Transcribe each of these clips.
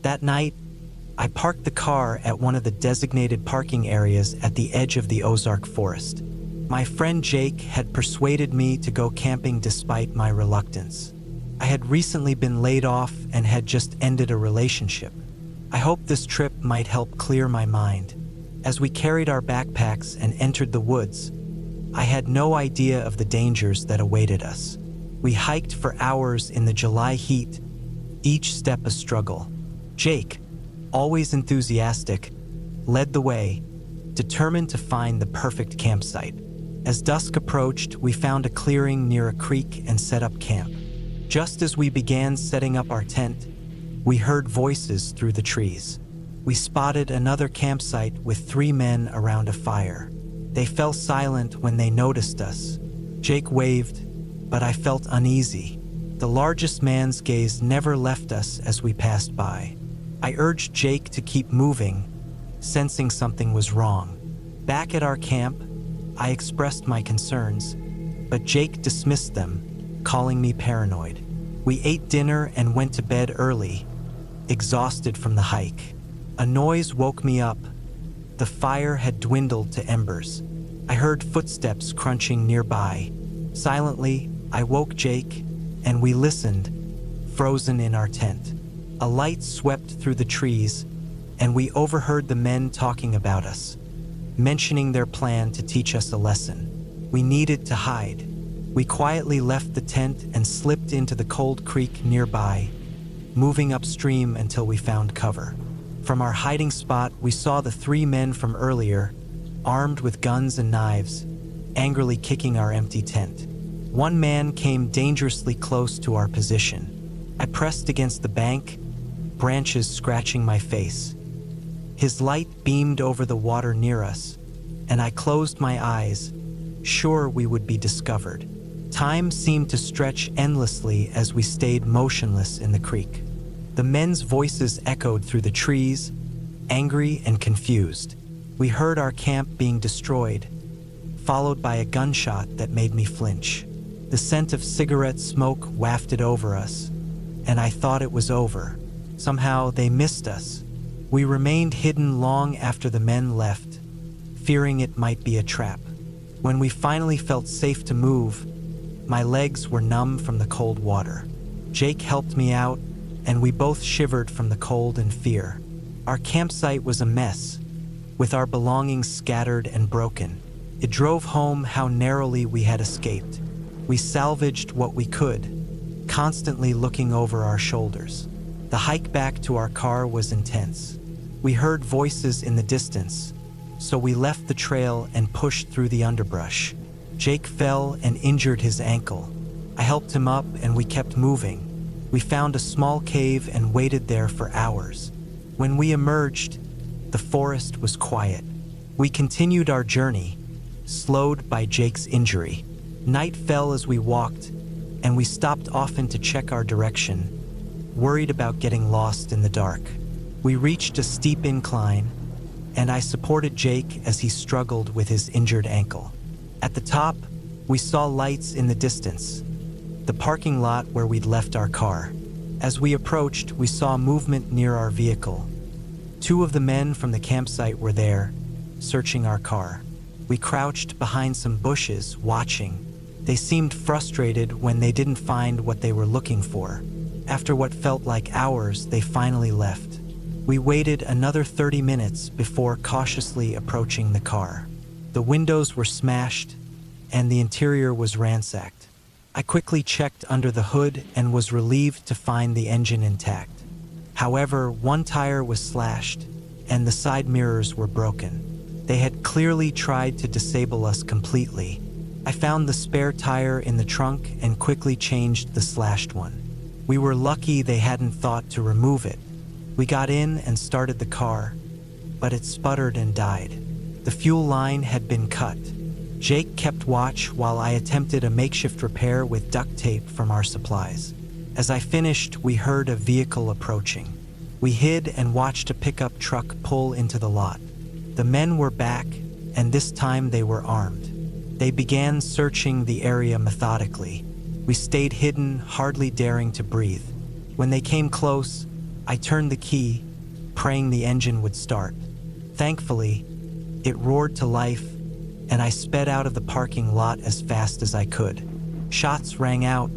That night, I parked the car at one of the designated parking areas at the edge of the Ozark Forest. My friend Jake had persuaded me to go camping despite my reluctance. I had recently been laid off and had just ended a relationship. I hoped this trip might help clear my mind. As we carried our backpacks and entered the woods, I had no idea of the dangers that awaited us. We hiked for hours in the July heat, each step a struggle. Jake, always enthusiastic, led the way, determined to find the perfect campsite. As dusk approached, we found a clearing near a creek and set up camp. Just as we began setting up our tent, we heard voices through the trees. We spotted another campsite with 3 men around a fire. They fell silent when they noticed us. Jake waved, but I felt uneasy. The largest man's gaze never left us as we passed by. I urged Jake to keep moving, sensing something was wrong. Back at our camp, I expressed my concerns, but Jake dismissed them, calling me paranoid. We ate dinner and went to bed early, exhausted from the hike. A noise woke me up. The fire had dwindled to embers. I heard footsteps crunching nearby. Silently, I woke Jake, and we listened, frozen in our tent. A light swept through the trees, and we overheard the men talking about us, mentioning their plan to teach us a lesson. We needed to hide. We quietly left the tent and slipped into the cold creek nearby, moving upstream until we found cover. From our hiding spot, we saw the 3 men from earlier, armed with guns and knives, angrily kicking our empty tent. One man came dangerously close to our position. I pressed against the bank, branches scratching my face. His light beamed over the water near us, and I closed my eyes, sure we would be discovered. Time seemed to stretch endlessly as we stayed motionless in the creek. The men's voices echoed through the trees, angry and confused. We heard our camp being destroyed, followed by a gunshot that made me flinch. The scent of cigarette smoke wafted over us, and I thought it was over. Somehow they missed us. We remained hidden long after the men left, fearing it might be a trap. When we finally felt safe to move, my legs were numb from the cold water. Jake helped me out, and we both shivered from the cold and fear. Our campsite was a mess, with our belongings scattered and broken. It drove home how narrowly we had escaped. We salvaged what we could, constantly looking over our shoulders. The hike back to our car was intense. We heard voices in the distance, so we left the trail and pushed through the underbrush. Jake fell and injured his ankle. I helped him up and we kept moving. We found a small cave and waited there for hours. When we emerged, the forest was quiet. We continued our journey, slowed by Jake's injury. Night fell as we walked, and we stopped often to check our direction, worried about getting lost in the dark. We reached a steep incline, and I supported Jake as he struggled with his injured ankle. At the top, we saw lights in the distance, the parking lot where we'd left our car. As we approached, we saw movement near our vehicle. 2 of the men from the campsite were there, searching our car. We crouched behind some bushes, watching. They seemed frustrated when they didn't find what they were looking for. After what felt like hours, they finally left. We waited another 30 minutes before cautiously approaching the car. The windows were smashed, and the interior was ransacked. I quickly checked under the hood and was relieved to find the engine intact. However, one tire was slashed, and the side mirrors were broken. They had clearly tried to disable us completely. I found the spare tire in the trunk and quickly changed the slashed one. We were lucky they hadn't thought to remove it. We got in and started the car, but it sputtered and died. The fuel line had been cut. Jake kept watch while I attempted a makeshift repair with duct tape from our supplies. As I finished, we heard a vehicle approaching. We hid and watched a pickup truck pull into the lot. The men were back, and this time they were armed. They began searching the area methodically. We stayed hidden, hardly daring to breathe. When they came close, I turned the key, praying the engine would start. Thankfully, it roared to life, and I sped out of the parking lot as fast as I could. Shots rang out,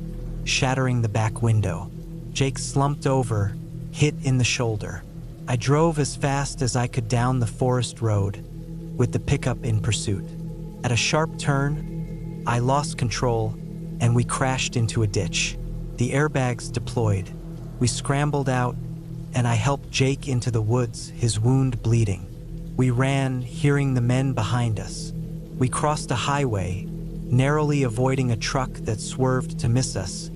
shattering the back window. Jake slumped over, hit in the shoulder. I drove as fast as I could down the forest road, with the pickup in pursuit. At a sharp turn, I lost control, and we crashed into a ditch. The airbags deployed. We scrambled out, and I helped Jake into the woods, his wound bleeding. We ran, hearing the men behind us. We crossed a highway, narrowly avoiding a truck that swerved to miss us,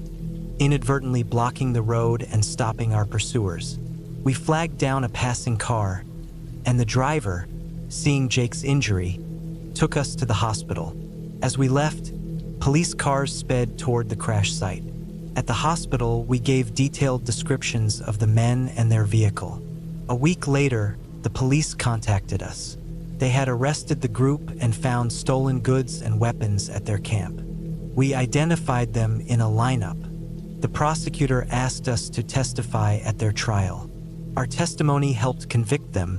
inadvertently blocking the road and stopping our pursuers. We flagged down a passing car, and the driver, seeing Jake's injury, took us to the hospital. As we left, police cars sped toward the crash site. At the hospital, we gave detailed descriptions of the men and their vehicle. A week later, the police contacted us. They had arrested the group and found stolen goods and weapons at their camp. We identified them in a lineup. The prosecutor asked us to testify at their trial. Our testimony helped convict them,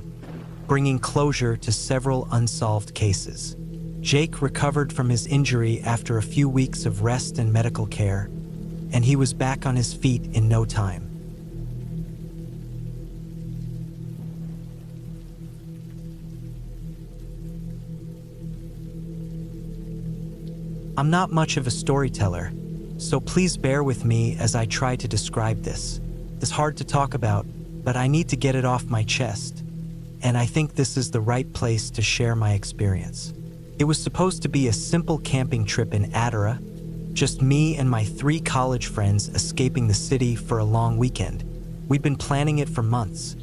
bringing closure to several unsolved cases. Jake recovered from his injury after a few weeks of rest and medical care, and he was back on his feet in no time. I'm not much of a storyteller, so please bear with me as I try to describe this. It's hard to talk about, but I need to get it off my chest, and I think this is the right place to share my experience. It was supposed to be a simple camping trip in Adara, just me and my 3 college friends escaping the city for a long weekend. We'd been planning it for months,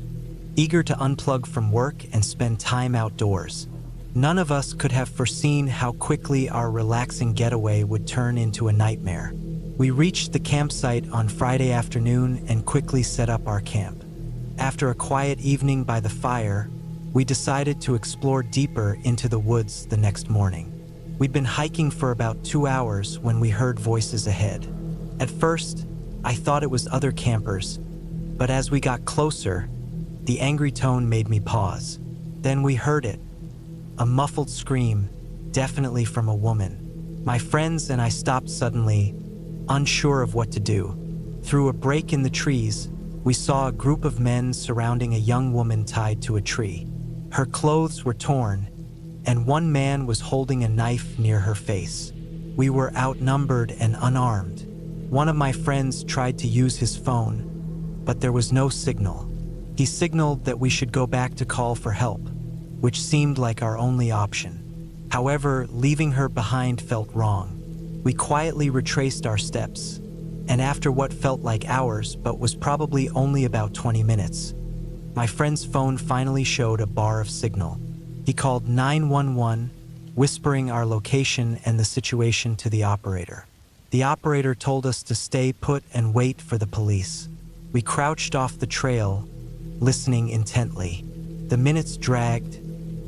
eager to unplug from work and spend time outdoors. None of us could have foreseen how quickly our relaxing getaway would turn into a nightmare. We reached the campsite on Friday afternoon and quickly set up our camp. After a quiet evening by the fire, we decided to explore deeper into the woods the next morning. We'd been hiking for about 2 hours when we heard voices ahead. At first, I thought it was other campers, but as we got closer, the angry tone made me pause. Then we heard it, a muffled scream, definitely from a woman. My friends and I stopped suddenly, unsure of what to do. Through a break in the trees, we saw a group of men surrounding a young woman tied to a tree. Her clothes were torn, and one man was holding a knife near her face. We were outnumbered and unarmed. One of my friends tried to use his phone, but there was no signal. He signaled that we should go back to call for help, which seemed like our only option. However, leaving her behind felt wrong. We quietly retraced our steps, and after what felt like hours but was probably only about 20 minutes, my friend's phone finally showed a bar of signal. He called 911, whispering our location and the situation to the operator. The operator told us to stay put and wait for the police. We crouched off the trail, listening intently. The minutes dragged,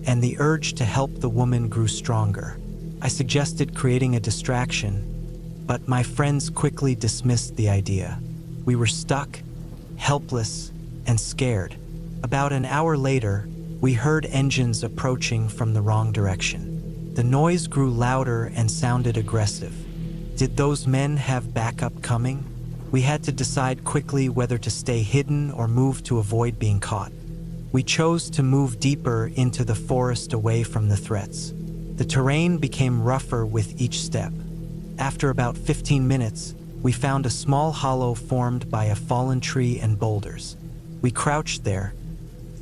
and the urge to help the woman grew stronger. I suggested creating a distraction, but my friends quickly dismissed the idea. We were stuck, helpless, and scared. About an hour later, we heard engines approaching from the wrong direction. The noise grew louder and sounded aggressive. Did those men have backup coming? We had to decide quickly whether to stay hidden or move to avoid being caught. We chose to move deeper into the forest away from the threats. The terrain became rougher with each step. After about 15 minutes, we found a small hollow formed by a fallen tree and boulders. We crouched there,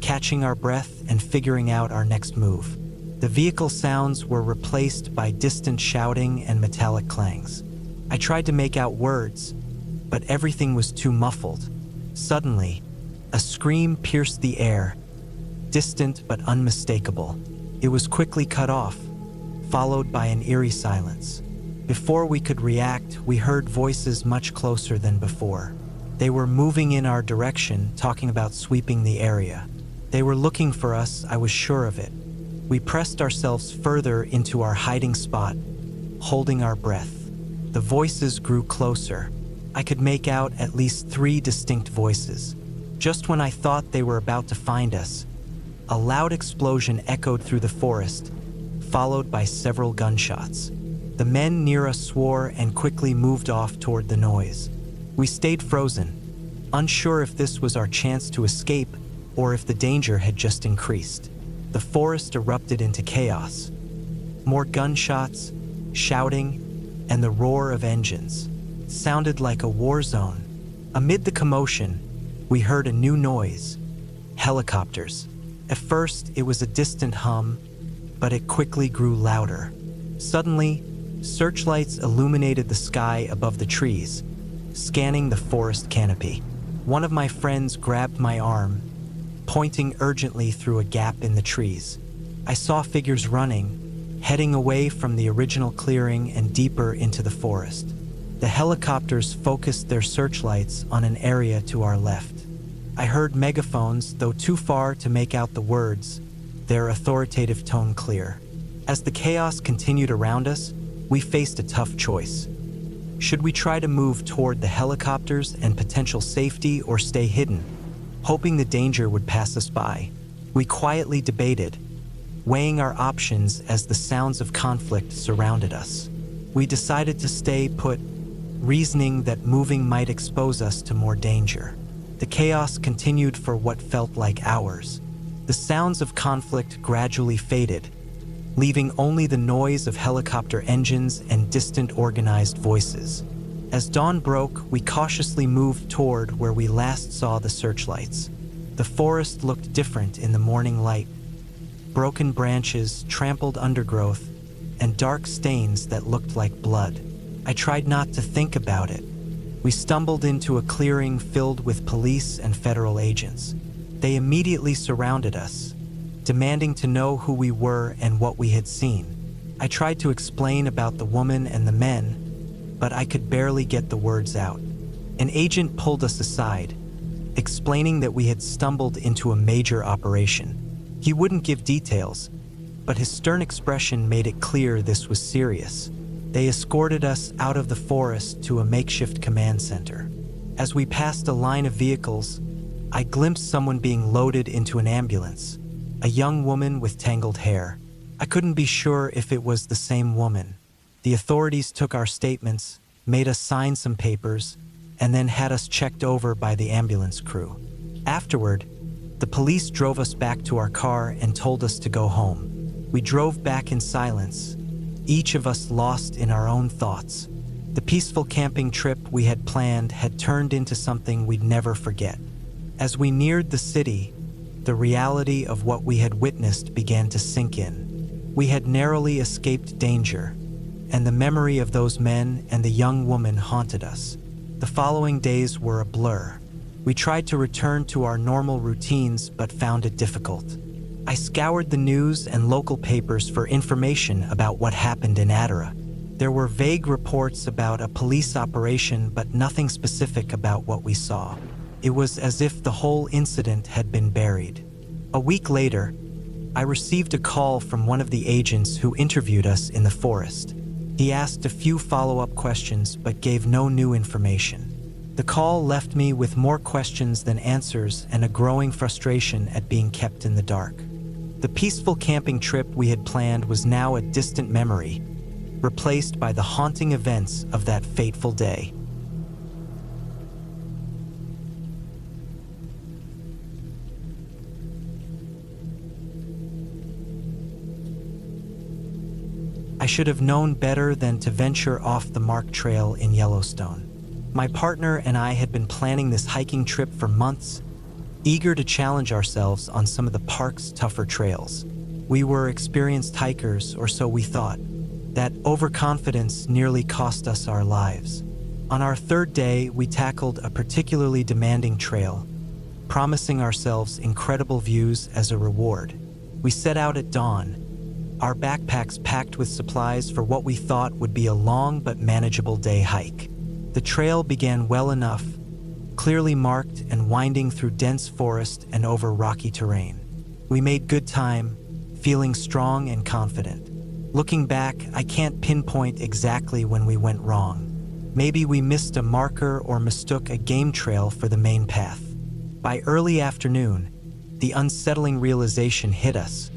catching our breath and figuring out our next move. The vehicle sounds were replaced by distant shouting and metallic clangs. I tried to make out words, but everything was too muffled. Suddenly, a scream pierced the air, distant but unmistakable. It was quickly cut off, followed by an eerie silence. Before we could react, we heard voices much closer than before. They were moving in our direction, talking about sweeping the area. They were looking for us, I was sure of it. We pressed ourselves further into our hiding spot, holding our breath. The voices grew closer. I could make out at least 3 distinct voices. Just when I thought they were about to find us, a loud explosion echoed through the forest, followed by several gunshots. The men near us swore and quickly moved off toward the noise. We stayed frozen, unsure if this was our chance to escape or if the danger had just increased. The forest erupted into chaos. More gunshots, shouting, and the roar of engines. It sounded like a war zone. Amid the commotion, we heard a new noise: helicopters. At first, it was a distant hum, but it quickly grew louder. Suddenly, searchlights illuminated the sky above the trees, scanning the forest canopy. One of my friends grabbed my arm, pointing urgently through a gap in the trees. I saw figures running, heading away from the original clearing and deeper into the forest. The helicopters focused their searchlights on an area to our left. I heard megaphones, though too far to make out the words, their authoritative tone clear. As the chaos continued around us, we faced a tough choice. Should we try to move toward the helicopters and potential safety, or stay hidden, hoping the danger would pass us by? We quietly debated, weighing our options as the sounds of conflict surrounded us. We decided to stay put, reasoning that moving might expose us to more danger. The chaos continued for what felt like hours. The sounds of conflict gradually faded, leaving only the noise of helicopter engines and distant organized voices. As dawn broke, we cautiously moved toward where we last saw the searchlights. The forest looked different in the morning light. Broken branches, trampled undergrowth, and dark stains that looked like blood. I tried not to think about it. We stumbled into a clearing filled with police and federal agents. They immediately surrounded us, demanding to know who we were and what we had seen. I tried to explain about the woman and the men, but I could barely get the words out. An agent pulled us aside, explaining that we had stumbled into a major operation. He wouldn't give details, but his stern expression made it clear this was serious. They escorted us out of the forest to a makeshift command center. As we passed a line of vehicles, I glimpsed someone being loaded into an ambulance, a young woman with tangled hair. I couldn't be sure if it was the same woman. The authorities took our statements, made us sign some papers, and then had us checked over by the ambulance crew. Afterward, the police drove us back to our car and told us to go home. We drove back in silence, each of us lost in our own thoughts. The peaceful camping trip we had planned had turned into something we'd never forget. As we neared the city, the reality of what we had witnessed began to sink in. We had narrowly escaped danger, and the memory of those men and the young woman haunted us. The following days were a blur. We tried to return to our normal routines but found it difficult. I scoured the news and local papers for information about what happened in Adara. There were vague reports about a police operation, but nothing specific about what we saw. It was as if the whole incident had been buried. A week later, I received a call from one of the agents who interviewed us in the forest. He asked a few follow-up questions but gave no new information. The call left me with more questions than answers and a growing frustration at being kept in the dark. The peaceful camping trip we had planned was now a distant memory, replaced by the haunting events of that fateful day. I should have known better than to venture off the marked trail in Yellowstone. My partner and I had been planning this hiking trip for months, eager to challenge ourselves on some of the park's tougher trails. We were experienced hikers, or so we thought. That overconfidence nearly cost us our lives. On our third day, we tackled a particularly demanding trail, promising ourselves incredible views as a reward. We set out at dawn, our backpacks packed with supplies for what we thought would be a long but manageable day hike. The trail began well enough, clearly marked and winding through dense forest and over rocky terrain. We made good time, feeling strong and confident. Looking back, I can't pinpoint exactly when we went wrong. Maybe we missed a marker or mistook a game trail for the main path. By early afternoon, the unsettling realization hit us.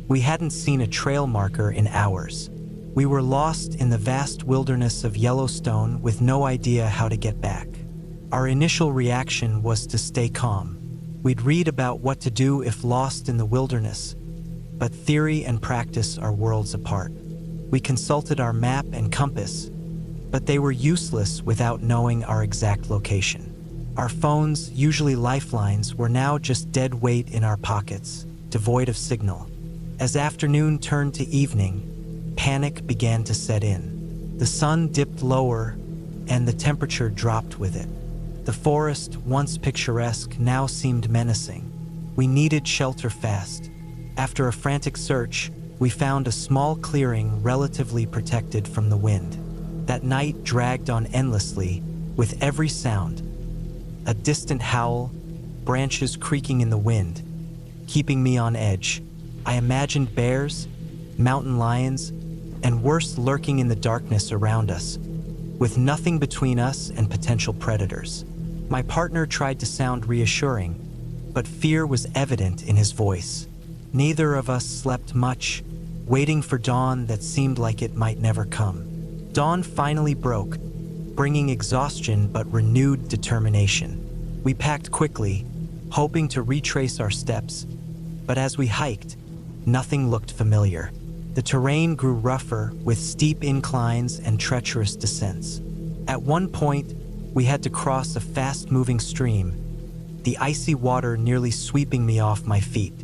We hadn't seen a trail marker in hours. We were lost in the vast wilderness of Yellowstone with no idea how to get back. Our initial reaction was to stay calm. We'd read about what to do if lost in the wilderness, but theory and practice are worlds apart. We consulted our map and compass, but they were useless without knowing our exact location. Our phones, usually lifelines, were now just dead weight in our pockets, devoid of signal. As afternoon turned to evening, panic began to set in. The sun dipped lower, and the temperature dropped with it. The forest, once picturesque, now seemed menacing. We needed shelter fast. After a frantic search, we found a small clearing relatively protected from the wind. That night dragged on endlessly, with every sound. A distant howl, branches creaking in the wind, keeping me on edge. I imagined bears, mountain lions, and worse lurking in the darkness around us, with nothing between us and potential predators. My partner tried to sound reassuring, but fear was evident in his voice. Neither of us slept much, waiting for dawn that seemed like it might never come. Dawn finally broke, bringing exhaustion but renewed determination. We packed quickly, hoping to retrace our steps, but as we hiked, nothing looked familiar. The terrain grew rougher, with steep inclines and treacherous descents. At one point, we had to cross a fast-moving stream, the icy water nearly sweeping me off my feet.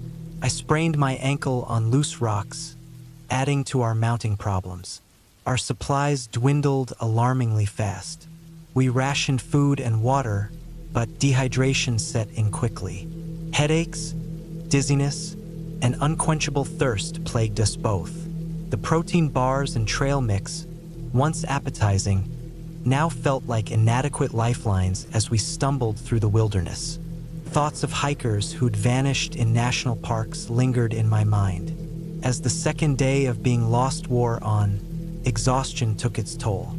I sprained my ankle on loose rocks, adding to our mounting problems. Our supplies dwindled alarmingly fast. We rationed food and water, but dehydration set in quickly. Headaches, dizziness, and unquenchable thirst plagued us both. The protein bars and trail mix, once appetizing, now felt like inadequate lifelines as we stumbled through the wilderness. Thoughts of hikers who'd vanished in national parks lingered in my mind. As the second day of being lost wore on, exhaustion took its toll.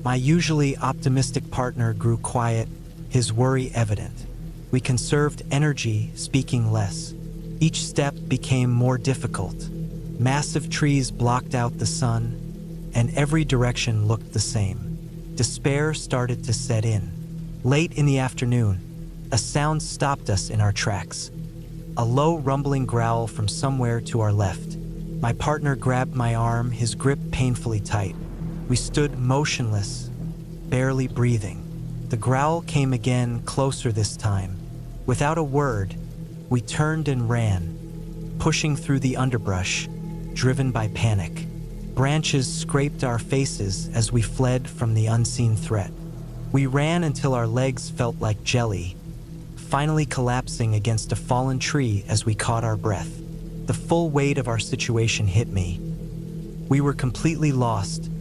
My usually optimistic partner grew quiet, his worry evident. We conserved energy, speaking less. Each step became more difficult. Massive trees blocked out the sun, and every direction looked the same. Despair started to set in. Late in the afternoon, a sound stopped us in our tracks. A low rumbling growl from somewhere to our left. My partner grabbed my arm, his grip painfully tight. We stood motionless, barely breathing. The growl came again, closer this time. Without a word, we turned and ran, pushing through the underbrush, driven by panic. Branches scraped our faces as we fled from the unseen threat. We ran until our legs felt like jelly, finally collapsing against a fallen tree as we caught our breath. The full weight of our situation hit me. We were completely lost,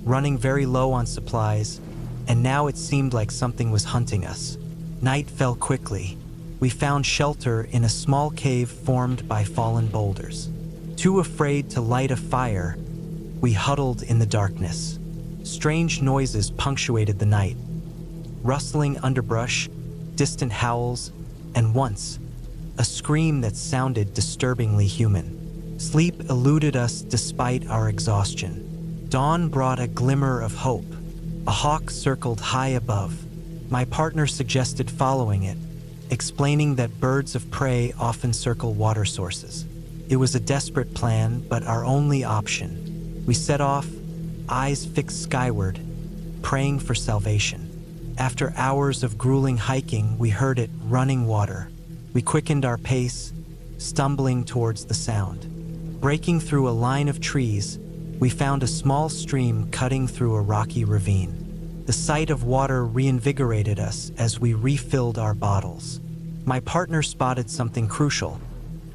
running very low on supplies, and now it seemed like something was hunting us. Night fell quickly. We found shelter in a small cave formed by fallen boulders. Too afraid to light a fire, we huddled in the darkness. Strange noises punctuated the night. Rustling underbrush, distant howls, and once, a scream that sounded disturbingly human. Sleep eluded us despite our exhaustion. Dawn brought a glimmer of hope. A hawk circled high above. My partner suggested following it, explaining that birds of prey often circle water sources. It was a desperate plan, but our only option. We set off, eyes fixed skyward, praying for salvation. After hours of grueling hiking, we heard it, running water. We quickened our pace, stumbling towards the sound. Breaking through a line of trees, we found a small stream cutting through a rocky ravine. The sight of water reinvigorated us as we refilled our bottles. My partner spotted something crucial,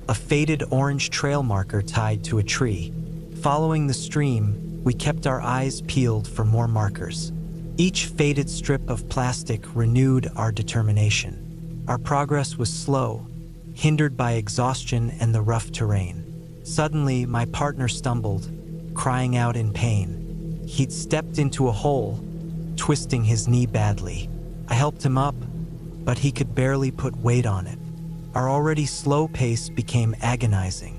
a faded orange trail marker tied to a tree. Following the stream, we kept our eyes peeled for more markers. Each faded strip of plastic renewed our determination. Our progress was slow, hindered by exhaustion and the rough terrain. Suddenly, my partner stumbled, crying out in pain. He'd stepped into a hole, twisting his knee badly. I helped him up, but he could barely put weight on it. Our already slow pace became agonizing.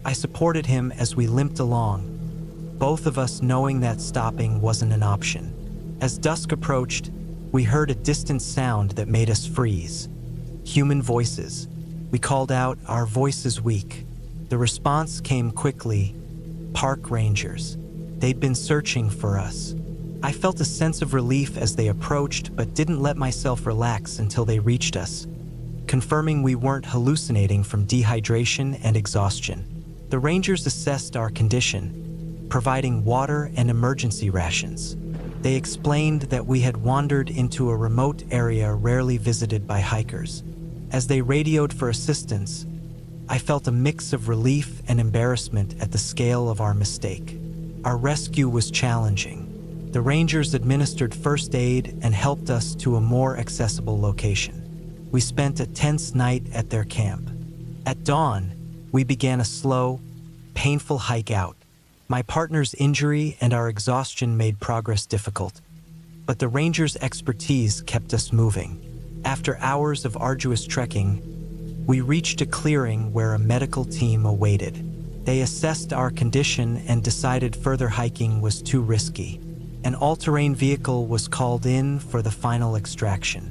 I supported him as we limped along, both of us knowing that stopping wasn't an option. As dusk approached, we heard a distant sound that made us freeze. Human voices. We called out, our voices weak. The response came quickly. Park rangers. They'd been searching for us. I felt a sense of relief as they approached, but didn't let myself relax until they reached us, confirming we weren't hallucinating from dehydration and exhaustion. The rangers assessed our condition, providing water and emergency rations. They explained that we had wandered into a remote area rarely visited by hikers. As they radioed for assistance, I felt a mix of relief and embarrassment at the scale of our mistake. Our rescue was challenging. The rangers administered first aid and helped us to a more accessible location. We spent a tense night at their camp. At dawn, we began a slow, painful hike out. My partner's injury and our exhaustion made progress difficult, but the rangers' expertise kept us moving. After hours of arduous trekking, we reached a clearing where a medical team awaited. They assessed our condition and decided further hiking was too risky. An all-terrain vehicle was called in for the final extraction.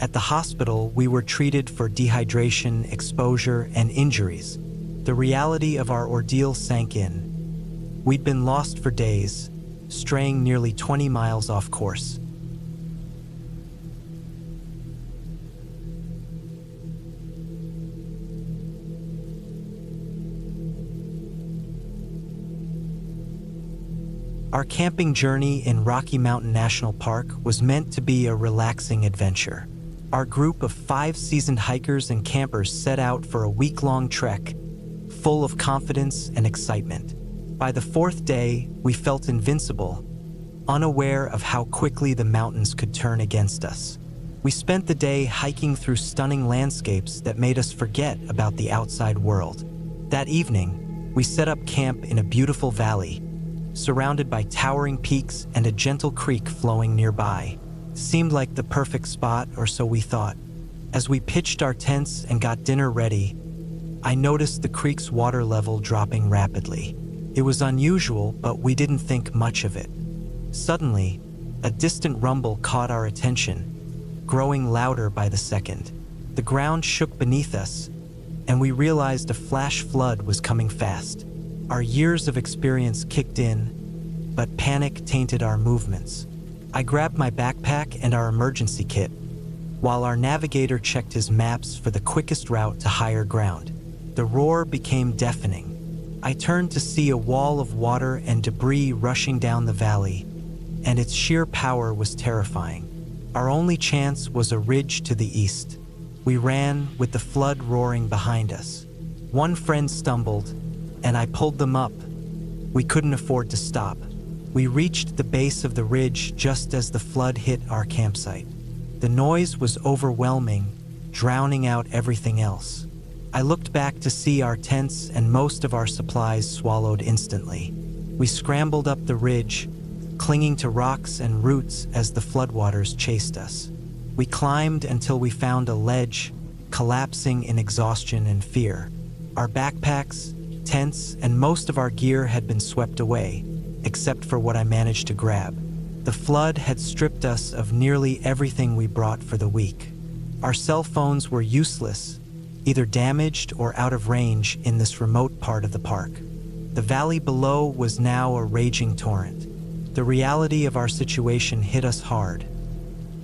At the hospital, we were treated for dehydration, exposure, and injuries. The reality of our ordeal sank in. We'd been lost for days, straying nearly 20 miles off course. Our camping journey in Rocky Mountain National Park was meant to be a relaxing adventure. Our group of 5 seasoned hikers and campers set out for a week-long trek, full of confidence and excitement. By the 4th day, we felt invincible, unaware of how quickly the mountains could turn against us. We spent the day hiking through stunning landscapes that made us forget about the outside world. That evening, we set up camp in a beautiful valley, surrounded by towering peaks and a gentle creek flowing nearby. Seemed like the perfect spot, or so we thought. As we pitched our tents and got dinner ready, I noticed the creek's water level dropping rapidly. It was unusual, but we didn't think much of it. Suddenly, a distant rumble caught our attention, growing louder by the second. The ground shook beneath us, and we realized a flash flood was coming fast. Our years of experience kicked in, but panic tainted our movements. I grabbed my backpack and our emergency kit, while our navigator checked his maps for the quickest route to higher ground. The roar became deafening. I turned to see a wall of water and debris rushing down the valley, and its sheer power was terrifying. Our only chance was a ridge to the east. We ran with the flood roaring behind us. One friend stumbled, and I pulled them up. We couldn't afford to stop. We reached the base of the ridge just as the flood hit our campsite. The noise was overwhelming, drowning out everything else. I looked back to see our tents and most of our supplies swallowed instantly. We scrambled up the ridge, clinging to rocks and roots as the floodwaters chased us. We climbed until we found a ledge, collapsing in exhaustion and fear. Our backpacks, tents, and most of our gear had been swept away, except for what I managed to grab. The flood had stripped us of nearly everything we brought for the week. Our cell phones were useless, either damaged or out of range in this remote part of the park. The valley below was now a raging torrent. The reality of our situation hit us hard.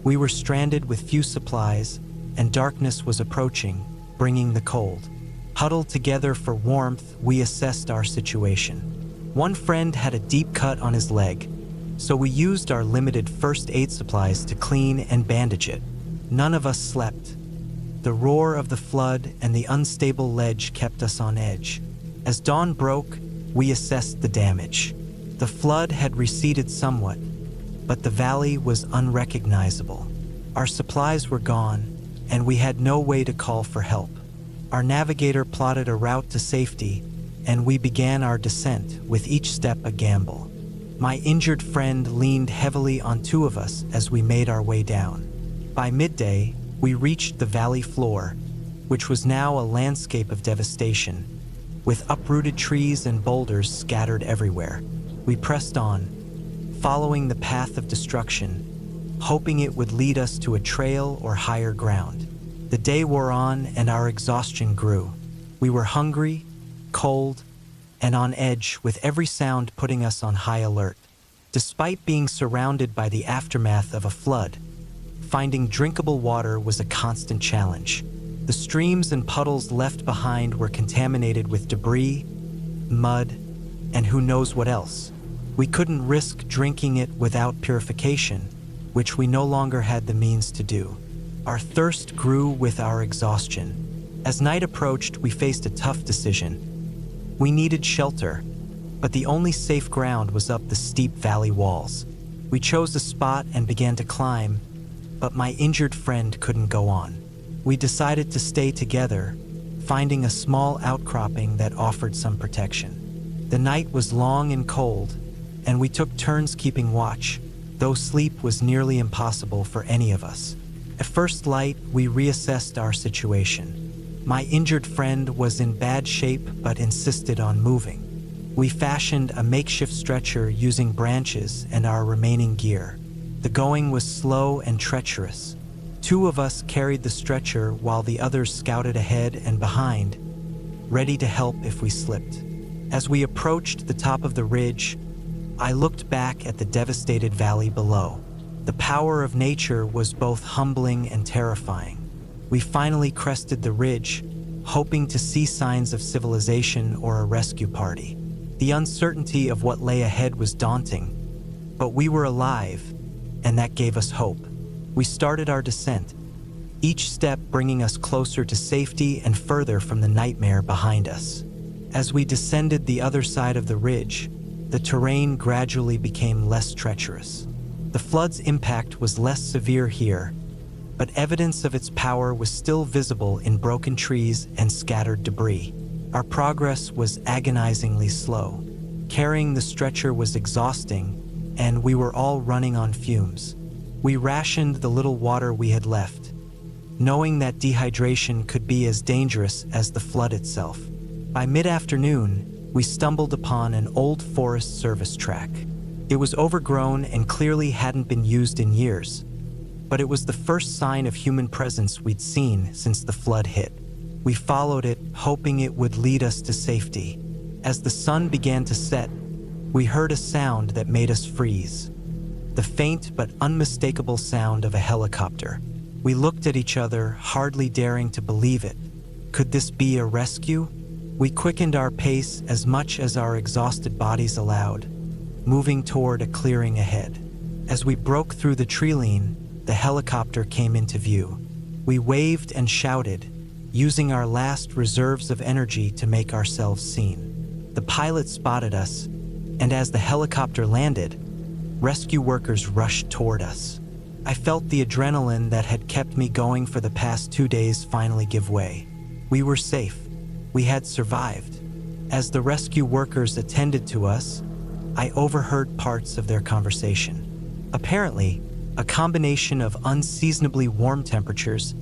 We were stranded with few supplies, and darkness was approaching, bringing the cold. Huddled together for warmth, we assessed our situation. One friend had a deep cut on his leg, so we used our limited first aid supplies to clean and bandage it. None of us slept. The roar of the flood and the unstable ledge kept us on edge. As dawn broke, we assessed the damage. The flood had receded somewhat, but the valley was unrecognizable. Our supplies were gone, and we had no way to call for help. Our navigator plotted a route to safety, and we began our descent, with each step a gamble. My injured friend leaned heavily on 2 of us as we made our way down. By midday, We reached the valley floor, which was now a landscape of devastation, with uprooted trees and boulders scattered everywhere. We pressed on, following the path of destruction, hoping it would lead us to a trail or higher ground. The day wore on and our exhaustion grew. We were hungry, cold, and on edge, with every sound putting us on high alert. Despite being surrounded by the aftermath of a flood, finding drinkable water was a constant challenge. The streams and puddles left behind were contaminated with debris, mud, and who knows what else. We couldn't risk drinking it without purification, which we no longer had the means to do. Our thirst grew with our exhaustion. As night approached, we faced a tough decision. We needed shelter, but the only safe ground was up the steep valley walls. We chose a spot and began to climb, but my injured friend couldn't go on. We decided to stay together, finding a small outcropping that offered some protection. The night was long and cold, and we took turns keeping watch, though sleep was nearly impossible for any of us. At first light, we reassessed our situation. My injured friend was in bad shape but insisted on moving. We fashioned a makeshift stretcher using branches and our remaining gear. The going was slow and treacherous. Two of us carried the stretcher while the others scouted ahead and behind, ready to help if we slipped. As we approached the top of the ridge, I looked back at the devastated valley below. The power of nature was both humbling and terrifying. We finally crested the ridge, hoping to see signs of civilization or a rescue party. The uncertainty of what lay ahead was daunting, but we were alive, and that gave us hope. We started our descent, each step bringing us closer to safety and further from the nightmare behind us. As we descended the other side of the ridge, the terrain gradually became less treacherous. The flood's impact was less severe here, but evidence of its power was still visible in broken trees and scattered debris. Our progress was agonizingly slow. Carrying the stretcher was exhausting, and we were all running on fumes. We rationed the little water we had left, knowing that dehydration could be as dangerous as the flood itself. By mid-afternoon, we stumbled upon an old Forest Service track. It was overgrown and clearly hadn't been used in years, but it was the first sign of human presence we'd seen since the flood hit. We followed it, hoping it would lead us to safety. As the sun began to set, we heard a sound that made us freeze. The faint but unmistakable sound of a helicopter. We looked at each other, hardly daring to believe it. Could this be a rescue? We quickened our pace as much as our exhausted bodies allowed, moving toward a clearing ahead. As we broke through the tree-line, the helicopter came into view. We waved and shouted, using our last reserves of energy to make ourselves seen. The pilot spotted us, and as the helicopter landed, rescue workers rushed toward us. I felt the adrenaline that had kept me going for the past 2 days finally give way. We were safe. We had survived. As the rescue workers attended to us, I overheard parts of their conversation. Apparently, a combination of unseasonably warm temperatures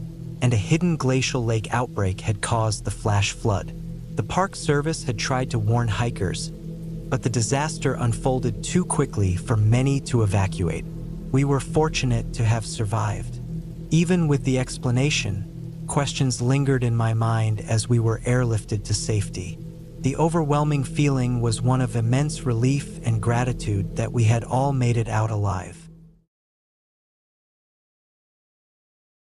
and a hidden glacial lake outbreak had caused the flash flood. The Park Service had tried to warn hikers, but the disaster unfolded too quickly for many to evacuate. We were fortunate to have survived. Even with the explanation, questions lingered in my mind as we were airlifted to safety. The overwhelming feeling was one of immense relief and gratitude that we had all made it out alive.